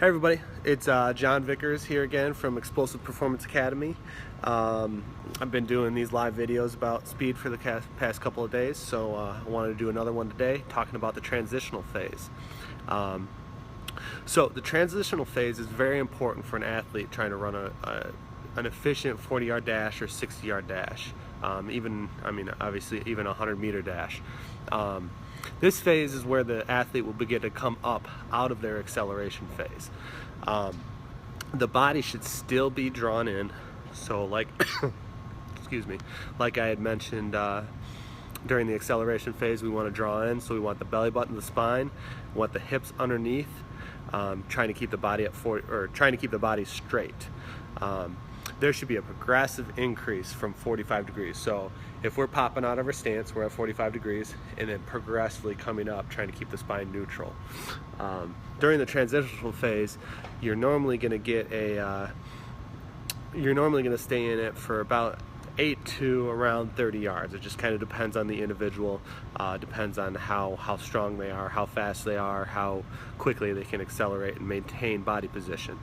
Hey everybody, it's John Vickers here again from Explosive Performance Academy. I've been doing these live videos about speed for the past couple of days, so I wanted to do another one today talking about the transitional phase. So the transitional phase is very important for an athlete trying to run an efficient 40-yard dash or 60-yard dash, obviously even a 100-meter dash. This phase is where the athlete will begin to come up out of their acceleration phase. The body should still be drawn in, so like excuse me, like I had mentioned during the acceleration phase, we want to draw in, so we want the belly button, the spine, we want the hips underneath, trying to keep the body at 40, or trying to keep the body straight. There should be a progressive increase from 45 degrees. So if we're popping out of our stance, we're at 45 degrees, and then progressively coming up, trying to keep the spine neutral. During the transitional phase, you're normally going to get you're normally going to stay in it for about 8 to around 30 yards. It just kind of depends on the individual, depends on how strong they are, how fast they are, how quickly they can accelerate and maintain body position.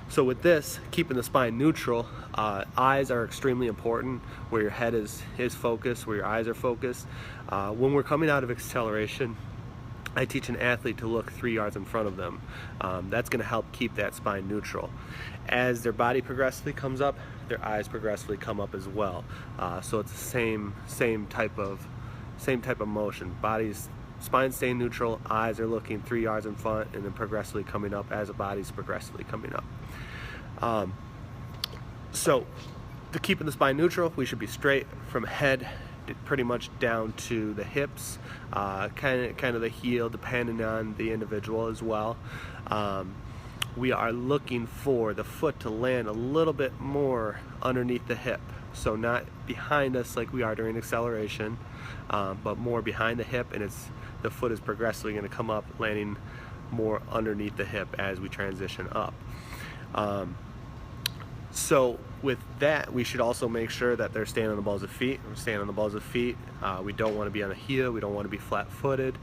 So with this, keeping the spine neutral, eyes are extremely important. Where your head is focused, where your eyes are focused. When we're coming out of acceleration, I teach an athlete to look 3 yards in front of them. That's going to help keep that spine neutral. As their body progressively comes up, their eyes progressively come up as well. So it's the same type of motion. Spine staying neutral, eyes are looking 3 yards in front, and then progressively coming up as the body's progressively coming up. So to keeping the spine neutral, we should be straight from head pretty much down to the hips, kind of the heel, depending on the individual as well. We are looking for the foot to land a little bit more underneath the hip, so not behind us like we are during acceleration, but more behind the hip, and the foot is progressively going to come up, landing more underneath the hip as we transition up. So with that, we should also make sure that they're staying on the balls of feet. We're staying on the balls of feet. We don't want to be on the heel. We don't want to be flat-footed.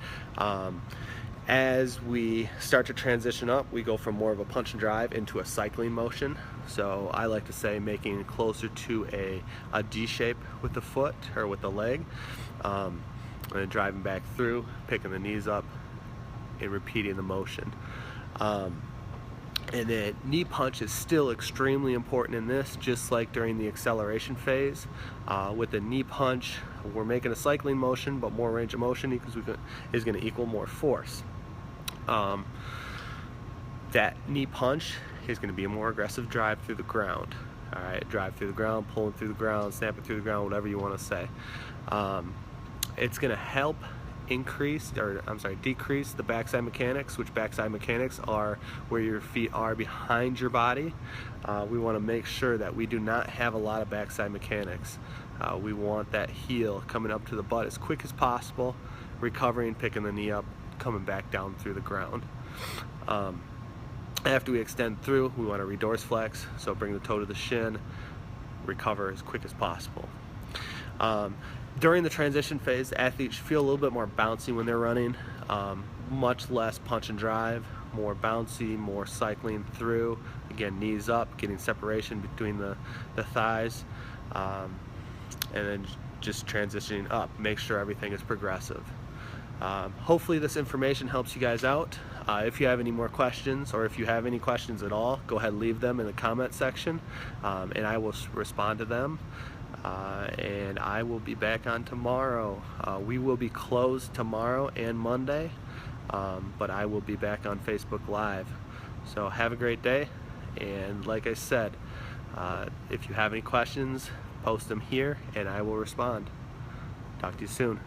As we start to transition up, we go from more of a punch and drive into a cycling motion. So I like to say making it closer to a D shape with the foot or with the leg, and then driving back through, picking the knees up, and repeating the motion. And then knee punch is still extremely important in this, just like during the acceleration phase. With the knee punch, we're making a cycling motion, but more range of motion is going to equal more force. That knee punch is going to be a more aggressive drive through the ground. All right, drive through the ground, pulling through the ground, snapping through the ground, whatever you want to say. It's going to help decrease the backside mechanics, which backside mechanics are where your feet are behind your body. We want to make sure that we do not have a lot of backside mechanics. We want that heel coming up to the butt as quick as possible, recovering, picking the knee up, coming back down through the ground. After we extend through, we want to redorse flex, so bring the toe to the shin, recover as quick as possible. During the transition phase, athletes feel a little bit more bouncy when they're running, much less punch and drive, more bouncy, more cycling through. Again, knees up, getting separation between the thighs, and then just transitioning up. Make sure everything is progressive. Hopefully this information helps you guys out. If you have any more questions, or if you have any questions at all, go ahead and leave them in the comment section, and I will respond to them. And I will be back on tomorrow. We will be closed tomorrow and Monday, but I will be back on Facebook Live. So have a great day, and like I said, if you have any questions, post them here and I will respond. Talk to you soon.